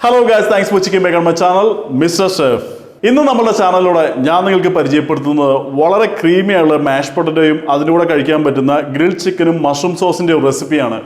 Hello guys, thanks for checking back on my channel, Mr. Chef. ഇന്ന് നമ്മുടെ ചാനലിലൂടെ ഞാൻ നിങ്ങൾക്ക് പരിചയപ്പെടുത്തുന്നത് വളരെ ക്രീമി ആയിട്ടുള്ള മാഷ് പൊട്ടറ്റോയും അതിലൂടെ കഴിക്കാൻ പറ്റുന്ന ഗ്രിൽഡ് ചിക്കനും മഷ്റൂം സോസിന്റെ റെസിപ്പിയാണ്.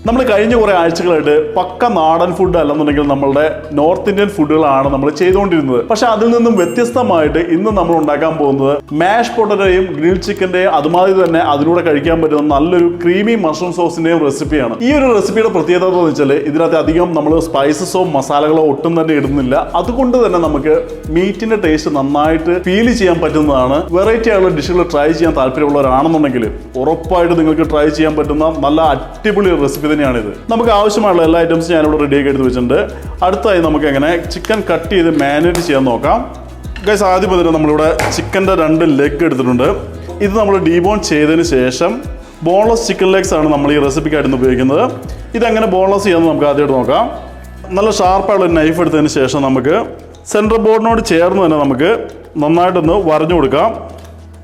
നമ്മൾ കഴിഞ്ഞ കുറേ ആഴ്ചകളായിട്ട് പക്ക നാടൻ ഫുഡ് അല്ലെന്നുണ്ടെങ്കിൽ നമ്മളുടെ നോർത്ത് ഇന്ത്യൻ ഫുഡുകളാണ് നമ്മൾ ചെയ്തുകൊണ്ടിരുന്നത്. പക്ഷെ അതിൽ നിന്നും വ്യത്യസ്തമായിട്ട് ഇന്ന് നമ്മൾ ഉണ്ടാക്കാൻ പോകുന്നത് മാഷ് പൊട്ടറ്റോയും ഗ്രിൽഡ് ചിക്കന്റെയും അതുമാതിരി തന്നെ അതിലൂടെ കഴിക്കാൻ പറ്റുന്ന നല്ലൊരു ക്രീമി മഷ്റൂം സോസിന്റെയും റെസിപ്പിയാണ്. ഈ ഒരു റെസിപ്പിയുടെ പ്രത്യേകത എന്ന് വെച്ചാൽ ഇതിനകത്ത് അധികം നമ്മൾ സ്പൈസസോ മസാലകളോ ഒട്ടും തന്നെ ഇടുന്നില്ല. അതുകൊണ്ട് തന്നെ നമുക്ക് മീറ്റിന്റെ ടേസ്റ്റ് നന്നായിട്ട് ഫീൽ ചെയ്യാൻ പറ്റുന്നതാണ്. വെറൈറ്റി ആയുള്ള ഡിഷുകൾ ട്രൈ ചെയ്യാൻ താല്പര്യമുള്ളവരാണെന്നുണ്ടെങ്കിൽ ഉറപ്പായിട്ട് നിങ്ങൾക്ക് ട്രൈ ചെയ്യാൻ പറ്റുന്ന നല്ല അടിപൊളി റെസിപ്പി തന്നെയാണിത്. നമുക്ക് ആവശ്യമുള്ള എല്ലാ ഐറ്റംസും ഞാനിവിടെ റെഡിയാക്കി എടുത്ത് വെച്ചിട്ടുണ്ട്. അടുത്തായി നമുക്ക് എങ്ങനെ ചിക്കൻ കട്ട് ചെയ്ത് മാരിനേറ്റ് ചെയ്യാൻ നോക്കാം. ഗൈസ്, ആദ്യം മുതൽ നമ്മളിവിടെ ചിക്കൻ്റെ 2 ലെഗ് എടുത്തിട്ടുണ്ട്. ഇത് നമ്മൾ ഡീബോൺ ചെയ്തതിന് ശേഷം ബോൺലെസ് ചിക്കൻ ലെഗ്സ് ആണ് നമ്മൾ ഈ റെസിപ്പിക്കായിട്ട് ഉപയോഗിക്കുന്നത്. ഇതെങ്ങനെ ബോൺലെസ് ചെയ്യാമെന്ന് നമുക്ക് ആദ്യമായിട്ട് നോക്കാം. നല്ല ഷാർപ്പായുള്ള നൈഫ് എടുത്തതിന് ശേഷം നമുക്ക് സെൻറ്റർ ബോർഡിനോട് ചേർന്ന് തന്നെ നമുക്ക് നന്നായിട്ടൊന്ന് വരഞ്ഞു കൊടുക്കാം.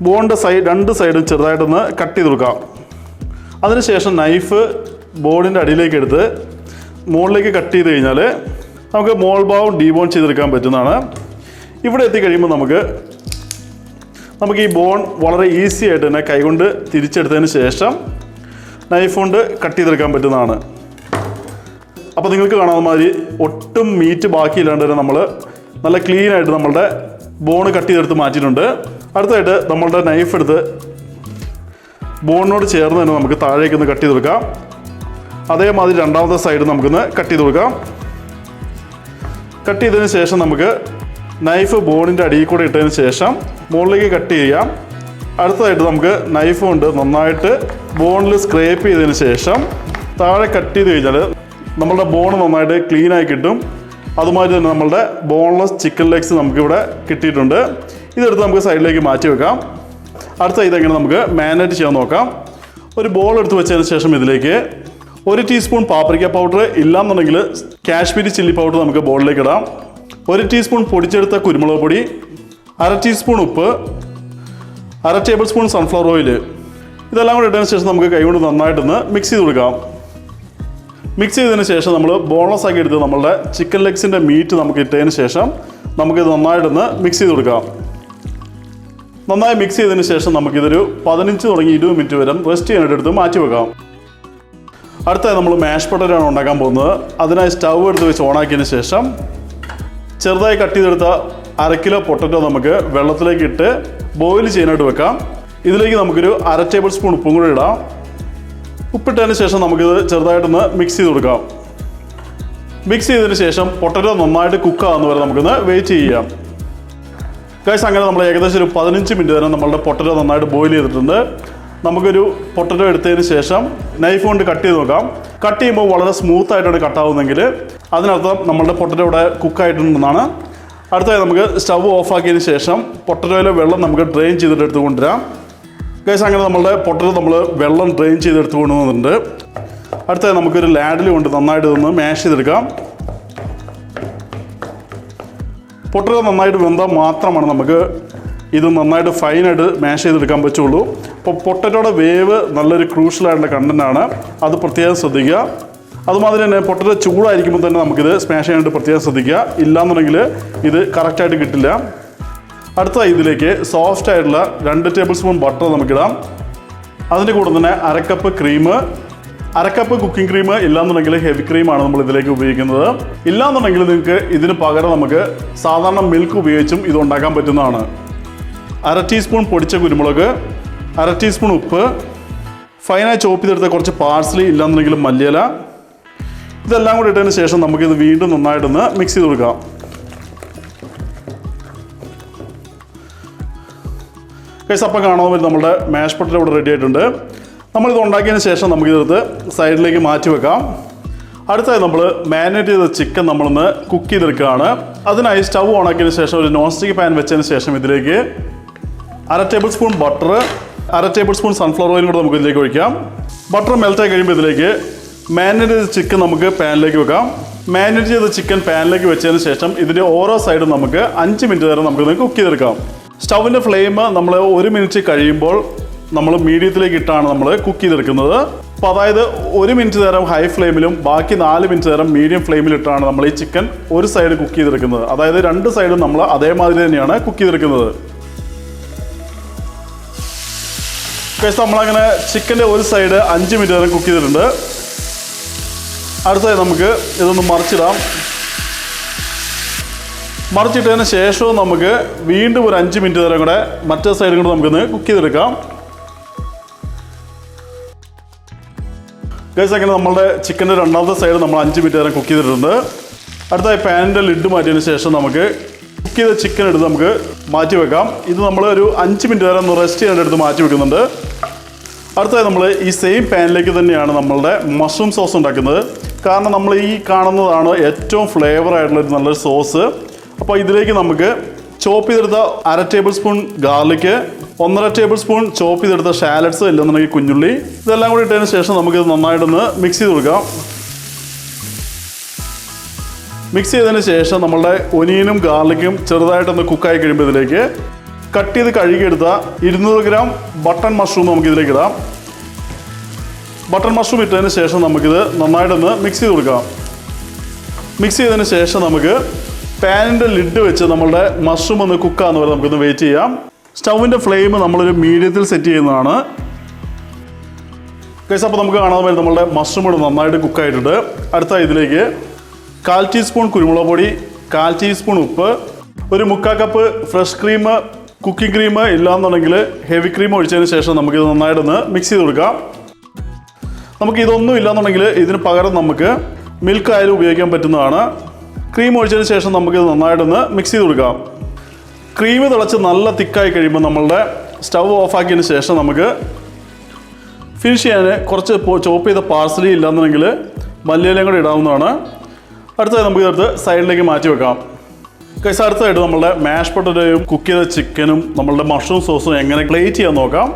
ബോണിൻ്റെ രണ്ട് സൈഡും ചെറുതായിട്ടൊന്ന് കട്ട് ചെയ്ത് കൊടുക്കാം. അതിനുശേഷം നൈഫ് ബോർഡിൻ്റെ അടിയിലേക്ക് എടുത്ത് മുകളിലേക്ക് കട്ട് ചെയ്ത് കഴിഞ്ഞാൽ നമുക്ക് മോൾ ഭാഗം ഡീബോൺ ചെയ്തെടുക്കാൻ പറ്റുന്നതാണ്. ഇവിടെ എത്തിക്കഴിയുമ്പോൾ നമുക്ക് ഈ ബോൺ വളരെ ഈസി ആയിട്ട് തന്നെ കൈകൊണ്ട് തിരിച്ചെടുത്തതിന് ശേഷം നൈഫ് കൊണ്ട് കട്ട് ചെയ്തെടുക്കാൻ പറ്റുന്നതാണ്. അപ്പോൾ നിങ്ങൾക്ക് കാണാവുന്ന മാതിരി ഒട്ടും മീറ്റ് ബാക്കിയില്ലാണ്ട് തന്നെ നമ്മൾ നല്ല ക്ലീൻ ആയിട്ട് നമ്മളുടെ ബോൺ കട്ട് ചെയ്തെടുത്ത് മാറ്റിയിട്ടുണ്ട്. അടുത്തായിട്ട് നമ്മളുടെ നൈഫ് എടുത്ത് ബോണിനോട് ചേർന്ന് തന്നെ നമുക്ക് താഴേക്കൊന്ന് കട്ട് ചെയ്തെടുക്കാം. അതേമാതിരി രണ്ടാമത്തെ സൈഡ് നമുക്കൊന്ന് കട്ട് ചെയ്ത് കൊടുക്കാം. കട്ട് ചെയ്തതിന് ശേഷം നമുക്ക് നൈഫ് ബോണിൻ്റെ അടിയിൽ കൂടെ ഇട്ടതിന് ശേഷം മുകളിലേക്ക് കട്ട് ചെയ്യാം. അടുത്തതായിട്ട് നമുക്ക് നൈഫ് കൊണ്ട് നന്നായിട്ട് ബോണിൽ സ്ക്രേപ്പ് ചെയ്തതിന് ശേഷം താഴെ കട്ട് ചെയ്ത് കഴിഞ്ഞാൽ നമ്മളുടെ ബോൺ നന്നായിട്ട് ക്ലീനായി കിട്ടും. അതുമാതിരി തന്നെ നമ്മളുടെ ബോൺലെസ് ചിക്കൻ ലെഗ്സ് നമുക്കിവിടെ കിട്ടിയിട്ടുണ്ട്. ഇതെടുത്ത് നമുക്ക് സൈഡിലേക്ക് മാറ്റി വെക്കാം. അടുത്ത ഇതെങ്ങനെ നമുക്ക് മാരിനേറ്റ് ചെയ്യാൻ നോക്കാം. ഒരു ബോൾ എടുത്ത് വെച്ചതിന് ശേഷം ഇതിലേക്ക് 1 ടീസ്പൂൺ പാപ്രിക്ക പൗഡർ, ഇല്ലാന്നുണ്ടെങ്കിൽ കാശ്മീരി ചില്ലി പൗഡർ നമുക്ക് ബോളിലേക്ക് ഇടാം. 1 ടീസ്പൂൺ പൊടിച്ചെടുത്ത കുരുമുളക് പൊടി, 1/2 ടീസ്പൂൺ ഉപ്പ്, 1/2 ടേബിൾ സ്പൂൺ സൺഫ്ലവർ ഓയിൽ, ഇതെല്ലാം കൂടി ഇട്ടതിന് ശേഷം നമുക്ക് കൈകൊണ്ട് നന്നായിട്ടൊന്ന് മിക്സ് ചെയ്ത് കൊടുക്കാം. മിക്സ് ചെയ്തതിന് ശേഷം നമ്മൾ ബോൺലെസ് ആക്കി എടുത്ത് നമ്മളുടെ ചിക്കൻ ലെഗ്സിൻ്റെ മീറ്റ് നമുക്ക് ഇട്ടതിന് ശേഷം നമുക്കിത് നന്നായിട്ടൊന്ന് മിക്സ് ചെയ്ത് കൊടുക്കാം. നന്നായി മിക്സ് ചെയ്തതിന് ശേഷം നമുക്കിതൊരു 15 തുടങ്ങി 20 മിനിറ്റ് വരെ റെസ്റ്റ് ചെയ്യാനായിട്ട് എടുത്ത് മാറ്റി വെക്കാം. അടുത്തായി നമ്മൾ മാഷ് പൊട്ടറ്റോ ആണ് ഉണ്ടാക്കാൻ പോകുന്നത്. അതിനായി സ്റ്റൗ എടുത്ത് വെച്ച് ഓണാക്കിയതിന് ശേഷം ചെറുതായി കട്ട് ചെയ്തെടുത്ത 1/2 കിലോ പൊട്ടറ്റോ നമുക്ക് വെള്ളത്തിലേക്ക് ഇട്ട് ബോയിൽ ചെയ്യാനായിട്ട് വെക്കാം. ഇതിലേക്ക് നമുക്കൊരു 1/2 ടേബിൾ സ്പൂൺ ഉപ്പും കൂടി ഇടാം. ഉപ്പിട്ടതിന് ശേഷം നമുക്കിത് ചെറുതായിട്ടൊന്ന് മിക്സ് ചെയ്ത് കൊടുക്കാം. മിക്സ് ചെയ്തതിന് ശേഷം പൊട്ടറ്റോ നന്നായിട്ട് കുക്കാകുന്ന വരെ നമുക്കൊന്ന് വെയിറ്റ് ചെയ്യാം. ഗൈസ്, അങ്ങനെ നമ്മൾ ഏകദേശം ഒരു 15 മിനിറ്റ് വരെ നമ്മളുടെ പൊട്ടറ്റോ നന്നായിട്ട് ബോയിൽ ചെയ്തിട്ടുണ്ട്. നമുക്കൊരു പൊട്ടറ്റോ എടുത്തതിന് ശേഷം നൈഫ് കൊണ്ട് കട്ട് ചെയ്ത് നോക്കാം. കട്ട് ചെയ്യുമ്പോൾ വളരെ സ്മൂത്തായിട്ടാണ് കട്ടാവുന്നതെങ്കിൽ അതിനർത്ഥം നമ്മളുടെ പൊട്ടറ്റോ ഇവിടെ കുക്കായിട്ടുണ്ടെന്നാണ്. അടുത്തായി നമുക്ക് സ്റ്റവ് ഓഫാക്കിയതിന് ശേഷം പൊട്ടറ്റോയിലെ വെള്ളം നമുക്ക് ഡ്രെയിൻ ചെയ്തിട്ട് എടുത്ത് കൊണ്ടുവരാം. ഗൈസ്, അങ്ങനെ നമ്മളുടെ പൊട്ടറ്റോ നമ്മൾ വെള്ളം ഡ്രെയിൻ ചെയ്തെടുത്ത് കൊണ്ടുവന്നിട്ടുണ്ട്. അടുത്തായി നമുക്കൊരു ലാഡിൽ കൊണ്ട് നന്നായിട്ട് ഇതൊന്ന് മാഷ് ചെയ്തെടുക്കാം. പൊട്ടറ്റോ നന്നായിട്ട് വെന്താൽ മാത്രമാണ് നമുക്ക് ഇത് നന്നായിട്ട് ഫൈനായിട്ട് മാഷ് ചെയ്തെടുക്കാൻ പറ്റുള്ളൂ. അപ്പോൾ പൊട്ടറ്റോയുടെ വേവ് നല്ലൊരു ക്രൂഷ്യലായിട്ടുള്ള കണ്ടൻ്റാണ്, അത് പ്രത്യേകം ശ്രദ്ധിക്കുക. അതുമാതിരി തന്നെ പൊട്ടറ്റോ ചൂടായിരിക്കുമ്പോൾ തന്നെ നമുക്കിത് സ്മാഷ് ചെയ്യാനായിട്ട് പ്രത്യേകം ശ്രദ്ധിക്കുക. ഇല്ലാന്നുണ്ടെങ്കിൽ ഇത് കറക്റ്റായിട്ട് കിട്ടില്ല. അടുത്ത ഇതിലേക്ക് സോഫ്റ്റ് ആയിട്ടുള്ള 2 ടേബിൾ സ്പൂൺ ബട്ടർ നമുക്കിടാം. അതിൻ്റെ കൂടെ തന്നെ 1/2 cup cream, 1/2 cup cooking cream, ഇല്ലാന്നുണ്ടെങ്കിൽ ഹെവി ക്രീമാണ് നമ്മൾ ഇതിലേക്ക് ഉപയോഗിക്കുന്നത്. ഇല്ലാന്നുണ്ടെങ്കിൽ നിങ്ങൾക്ക് ഇതിന് പകരം നമുക്ക് സാധാരണ മിൽക്ക് ഉപയോഗിച്ചും ഇത് ഉണ്ടാക്കാൻ പറ്റുന്നതാണ്. 1/2 ടീസ്പൂൺ പൊടിച്ച കുരുമുളക്, 1/2 ടീസ്പൂൺ ഉപ്പ്, ഫൈനായി ചോപ്പ് ചെയ്തെടുത്ത കുറച്ച് പാഴ്സ്ലി, ഇല്ലാന്നുണ്ടെങ്കിൽ മല്ലിയില, ഇതെല്ലാം കൂടി ഇട്ടതിന് ശേഷം നമുക്കിത് വീണ്ടും നന്നായിട്ടൊന്ന് മിക്സ് ചെയ്ത് കൊടുക്കാം. ഗൈസ്, അപ്പം കാണാൻ നമ്മുടെ മാഷ് പൊട്ടറ്റോ ഇവിടെ റെഡി ആയിട്ടുണ്ട്. നമ്മളിത് ഉണ്ടാക്കിയതിന് ശേഷം നമുക്കിതെടുത്ത് സൈഡിലേക്ക് മാറ്റി വെക്കാം. അടുത്തായി നമ്മൾ മാരിനേറ്റ് ചെയ്ത ചിക്കൻ നമ്മളൊന്ന് കുക്ക് ചെയ്തെടുക്കുകയാണ്. അതിനായി സ്റ്റവ് ഓണാക്കിയതിന് ശേഷം ഒരു നോൺ സ്റ്റിക്ക് പാൻ വെച്ചതിന് ശേഷം ഇതിലേക്ക് 1/2 table spoon butter, 1/2 table spoon sunflower ഓയിലും കൂടെ നമുക്ക് ഇതിലേക്ക് ഒഴിക്കാം. ബട്ടർ മെൽറ്റായി കഴിയുമ്പോൾ ഇതിലേക്ക് മാരിനേറ്റ് ചെയ്ത ചിക്കൻ നമുക്ക് പാനിലേക്ക് വെക്കാം. മാരിനേറ്റ് ചെയ്ത ചിക്കൻ പാനിലേക്ക് വെച്ചതിന് ശേഷം ഇതിൻ്റെ ഓരോ സൈഡും നമുക്ക് 5 മിനിറ്റ് വരെ നമുക്കൊന്ന് കുക്ക് ചെയ്തെടുക്കാം. സ്റ്റൗവിൻ്റെ ഫ്ലെയിം നമ്മൾ 1 മിനിറ്റ് കഴിയുമ്പോൾ നമ്മൾ മീഡിയത്തിലേക്ക് ഇട്ടാണ് നമ്മൾ കുക്ക് ചെയ്തെടുക്കുന്നത്. അപ്പോൾ അതായത് 1 മിനിറ്റ് നേരം ഹൈ ഫ്ലെയിമിലും ബാക്കി 4 മിനിറ്റ് നേരം മീഡിയം ഫ്ലെയിമിലിട്ടാണ് നമ്മൾ ഈ ചിക്കൻ ഒരു സൈഡ് കുക്ക് ചെയ്തെടുക്കുന്നത്. അതായത് 2 സൈഡും നമ്മൾ അതേമാതിരി തന്നെയാണ് കുക്ക് ചെയ്തെടുക്കുന്നത്. നമ്മളങ്ങനെ ചിക്കൻ്റെ ഒരു സൈഡ് 5 മിനിറ്റ് നേരം കുക്ക് ചെയ്തിട്ടുണ്ട്. അടുത്തതായി നമുക്ക് ഇതൊന്ന് മറിച്ചിടാം. മറിച്ചിട്ടതിന് ശേഷവും നമുക്ക് വീണ്ടും ഒരു 5 മിനിറ്റ് നേരം കൂടെ മറ്റേ സൈഡും കൂടെ നമുക്കൊന്ന് കുക്ക് ചെയ്തെടുക്കാം. ഗൈസ് അങ്ങനെ നമ്മളുടെ ചിക്കൻ്റെ രണ്ടാമത്തെ സൈഡ് നമ്മൾ 5 മിനിറ്റ് നേരം കുക്ക് ചെയ്തിട്ടുണ്ട്. അടുത്തായി പാനിൻ്റെ ലിഡ് മാറ്റിയതിന് ശേഷം നമുക്ക് കുക്ക് ചെയ്ത ചിക്കൻ എടുത്ത് നമുക്ക് മാറ്റി വെക്കാം. ഇത് നമ്മൾ ഒരു 5 മിനിറ്റ് നേരം ഒന്ന് റെസ്റ്റ് ചെയ്യാനെടുത്ത് മാറ്റി വെക്കുന്നുണ്ട്. അടുത്തായി നമ്മൾ ഈ സെയിം പാനിലേക്ക് തന്നെയാണ് നമ്മളുടെ മഷ്റൂം സോസ് ഉണ്ടാക്കുന്നത്. കാരണം നമ്മൾ ഈ കാണുന്നതാണ് ഏറ്റവും ഫ്ലേവർ ആയിട്ടുള്ളൊരു നല്ലൊരു സോസ്. അപ്പോൾ ഇതിലേക്ക് നമുക്ക് ചോപ്പ് ചെയ്തെടുത്ത 1/2 tablespoon garlic, 1.5 tablespoon chop ചെയ്തെടുത്ത ഷാലറ്റ്സ് ഇല്ലെന്നുണ്ടെങ്കിൽ കുഞ്ഞുള്ളി, ഇതെല്ലാം കൂടി ഇട്ടതിന് ശേഷം നമുക്കിത് നന്നായിട്ടൊന്ന് മിക്സ് ചെയ്ത് കൊടുക്കാം. മിക്സ് ചെയ്തതിന് ശേഷം നമ്മളുടെ ഒനിയനും ഗാർലിക്കും ചെറുതായിട്ടൊന്ന് കുക്കായി കഴിയുമ്പോൾ ഇതിലേക്ക് കട്ട് ചെയ്ത് കഴുകിയെടുത്ത 200 ഗ്രാം ബട്ടൺ മഷ്റൂം നമുക്കിതിലേക്ക് ഇടാം. ബട്ടൺ മഷ്റൂം ഇട്ടതിന് ശേഷം നമുക്കിത് നന്നായിട്ടൊന്ന് മിക്സ് ചെയ്ത് കൊടുക്കാം. മിക്സ് ചെയ്തതിന് ശേഷം നമുക്ക് പാനിൻ്റെ ലിഡ് വെച്ച് നമ്മളുടെ മഷ്റൂം ഒന്ന് കുക്കാന്ന് വരെ നമുക്കൊന്ന് വെയിറ്റ് ചെയ്യാം. സ്റ്റൗവിൻ്റെ ഫ്ലെയിം നമ്മളൊരു മീഡിയത്തിൽ സെറ്റ് ചെയ്യുന്നതാണ്. ഗൈസ് അപ്പോൾ നമുക്ക് കാണാൻ പറ്റും നമ്മളുടെ മഷ്റൂം ഇവിടെ നന്നായിട്ട് കുക്കായിട്ടുണ്ട്. അടുത്ത ഇതിലേക്ക് 1/4 ടീസ്പൂൺ കുരുമുളക് പൊടി, 1/4 ടീസ്പൂൺ ഉപ്പ്, ഒരു 3/4 cup fresh cream, cooking cream ഇല്ലാന്നുണ്ടെങ്കിൽ ഹെവി ക്രീം ഒഴിച്ചതിന് ശേഷം നമുക്കിത് നന്നായിട്ടൊന്ന് മിക്സ് ചെയ്ത് കൊടുക്കാം. നമുക്ക് ഇതൊന്നും ഇല്ലാന്നുണ്ടെങ്കിൽ ഇതിന് പകരം നമുക്ക് മിൽക്ക് ആയാലും ഉപയോഗിക്കാൻ പറ്റുന്നതാണ്. ക്രീം ഒഴിച്ചതിന് ശേഷം നമുക്കിത് നന്നായിട്ടൊന്ന് മിക്സ് ചെയ്ത് കൊടുക്കാം. ക്രീം തിളച്ച് നല്ല തിക്കായി കഴിയുമ്പോൾ നമ്മളുടെ സ്റ്റവ് ഓഫാക്കിയതിന് ശേഷം നമുക്ക് ഫിനിഷ് ചെയ്യാൻ കുറച്ച് ചോപ്പ് ചെയ്ത പാർസലി ഇല്ലാന്നുണ്ടെങ്കിൽ മല്ലിയിലയും കൂടെ ഇടാവുന്നതാണ്. അടുത്തതായി നമുക്ക് ഇതെടുത്ത് സൈഡിലേക്ക് മാറ്റി വെക്കാം. ഗൈസ് അടുത്തതായിട്ട് നമ്മളുടെ മാഷ് പൊട്ടറ്റോയും കുക്ക് ചെയ്ത ചിക്കനും നമ്മളുടെ മഷ്റൂം സോസും എങ്ങനെ പ്ലേറ്റ് ചെയ്യാൻ നോക്കാം.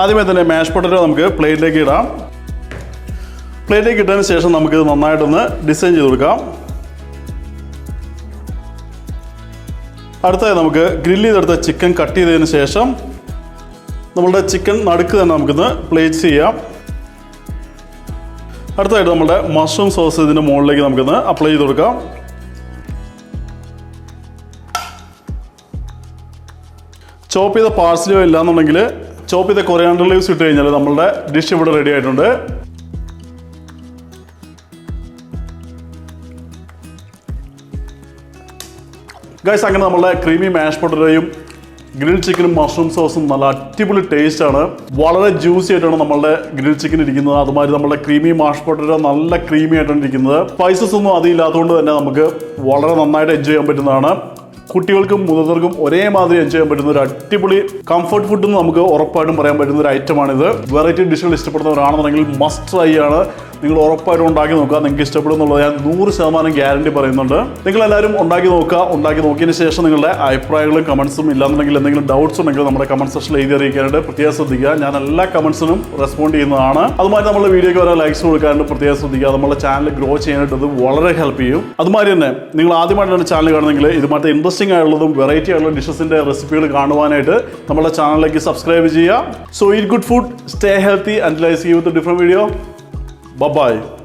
ആദ്യമേ തന്നെ മാഷ് പൊട്ടറ്റോ നമുക്ക് പ്ലേറ്റിലേക്ക് ഇടാം. പ്ലേറ്റിലേക്ക് ഇട്ടതിന് ശേഷം നമുക്കിത് നന്നായിട്ടൊന്ന് ഡിസൈൻ ചെയ്ത് കൊടുക്കാം. അടുത്തതായി നമുക്ക് ഗ്രില്ല് ചെയ്തെടുത്ത ചിക്കൻ കട്ട് ചെയ്തതിന് ശേഷം നമ്മളുടെ ചിക്കൻ നടുക്ക് തന്നെ നമുക്കിന്ന് പ്ലേറ്റ് ചെയ്യാം. അടുത്തതായിട്ട് നമ്മുടെ മഷ്റൂം സോസ് ഇതിൻ്റെ മുകളിലേക്ക് നമുക്കിന്ന് അപ്ലൈ ചെയ്ത് കൊടുക്കാം. ചോപ്പ് ചെയ്ത പാർസ്ലിയോ ഇല്ലാന്നുണ്ടെങ്കിൽ ചോപ്പ് ചെയ്ത കൊറിയാണ്ടർ ലീവ്സ് ഇട്ട് കഴിഞ്ഞാൽ നമ്മളുടെ ഡിഷ് ഇവിടെ റെഡി ആയിട്ടുണ്ട്. ഗൈസ് അങ്ങനെ നമ്മളുടെ ക്രീമി മാഷ് പൊട്ടറ്റോയും ഗ്രിൽ ചിക്കനും മഷ്റൂം സോസും നല്ല അടിപൊളി ടേസ്റ്റാണ്. വളരെ ജ്യൂസി ആയിട്ടാണ് നമ്മളുടെ ഗ്രിൽ ചിക്കൻ ഇരിക്കുന്നത്. അതുമാതിരി നമ്മുടെ ക്രീമി മാഷ് പൊട്ടറ്റോ നല്ല ക്രീമി ആയിട്ടാണ് ഇരിക്കുന്നത്. സ്പൈസസ് ഒന്നും അതില്ലാത്തതുകൊണ്ട് തന്നെ നമുക്ക് വളരെ നന്നായിട്ട് എൻജോയ് ചെയ്യാൻ പറ്റുന്നതാണ്. കുട്ടികൾക്കും മുതിർന്നവർക്കും ഒരേമാതിരി എൻജോയ് ചെയ്യാൻ പറ്റുന്ന ഒരു അടിപൊളി കംഫർട്ട് ഫുഡ് എന്ന് നമുക്ക് ഉറപ്പായിട്ടും പറയാൻ പറ്റുന്ന ഒരു ഐറ്റമാണിത്. വെറൈറ്റി ഡിഷുകൾ ഇഷ്ടപ്പെടുന്നവരാണെന്നുണ്ടെങ്കിൽ മസ്റ്റ് ട്രൈ ആണ്. നിങ്ങൾ ഉറപ്പായിട്ടും ഉണ്ടാക്കി നോക്കുക. നിങ്ങൾക്ക് ഇഷ്ടപ്പെടും എന്നുള്ളത് ഞാൻ 100% ഗ്യാരണ്ടി പറയുന്നുണ്ട്. നിങ്ങളെല്ലാവരും ഉണ്ടാക്കി നോക്കുക. ഉണ്ടാക്കി നോക്കിയതിന് ശേഷം നിങ്ങളുടെ അഭിപ്രായങ്ങളും കമൻസും ഇല്ലാന്നുണ്ടെങ്കിൽ എന്തെങ്കിലും ഡൗട്ട്സ് ഉണ്ടെങ്കിൽ നമ്മുടെ കമന്റ് സെക്ഷനിൽ എഴുതി അറിയിക്കാനായിട്ട് പ്രത്യേകം ശ്രദ്ധിക്കുക. ഞാൻ എല്ലാ കമൻസിനും റെസ്പോണ്ട് ചെയ്യുന്നതാണ്. അതുമാതിരി നമ്മുടെ വീഡിയോയ്ക്ക് വരെ ലൈക്സ് കൊടുക്കാനായിട്ട് പ്രത്യേകം ശ്രദ്ധിക്കുക. നമ്മുടെ ചാനൽ ഗ്രോ ചെയ്യാനായിട്ട് ഇത് വളരെ ഹെൽപ്പ് ചെയ്യും. അതുമാതിരി തന്നെ നിങ്ങൾ ആദ്യമായിട്ടാണ് ചാനൽ കാണുന്നെങ്കിൽ ഇതുമായിട്ട് ഇൻട്രസ്റ്റിംഗ് ആയിട്ടുള്ളതും വെറൈറ്റി ആയിട്ടുള്ള ഡിഷസിന്റെ റെസിപ്പികൾ കാണുവാനായിട്ട് നമ്മുടെ ചാനലിലേക്ക് സബ്സ്ക്രൈബ് ചെയ്യുക. So eat good food, stay healthy, and I see you with a different video. Bye-bye.